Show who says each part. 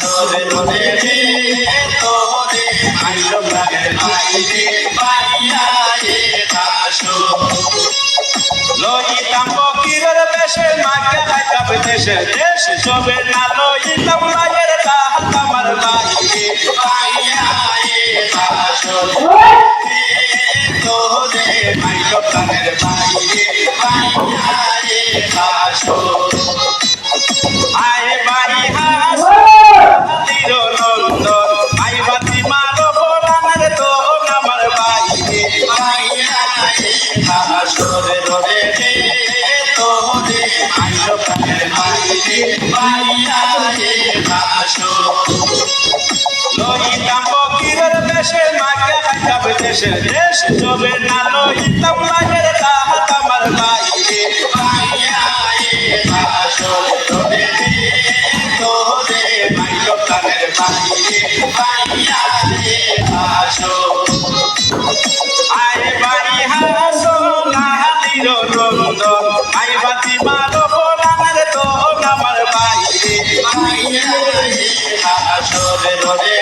Speaker 1: আসরে রোদে রে তোরে আইলো প্রাণের বাইরে পাইয়া এ আসো লইতাম ফকিরের বেশে মাকে লাইতাম দেশে দেশ সবে না লইতাম মায়ের কাহাত আমার বাইরে পাইয়া এ আসর তোরে আইলো প্রাণের বাইরে পাইয়া এ আসর আয় বাড়ি হাস নন্দন আই বাতি মারো বলানের তো আমার বাইরে পাইয়া এ আসরে রোদে রে তোরে আইলো প্রাণের বাইরে পাইয়া এ আসর লইতাম ফকিরের বেশে মাকে লাইতাম দেশে দেশ সবে না লইতাম মায়ের কাহাত আমার বাইরে পাইয়া এ আসর রোদে রে তোরে আইলো প্রাণের বাইরে পাইয়া এ আসর আয় বাড়ি হাসো নাহালির নন্দন আই বাতি মারো বলানের তো আমার বাইরে পাইয়া এ আসরে রোদে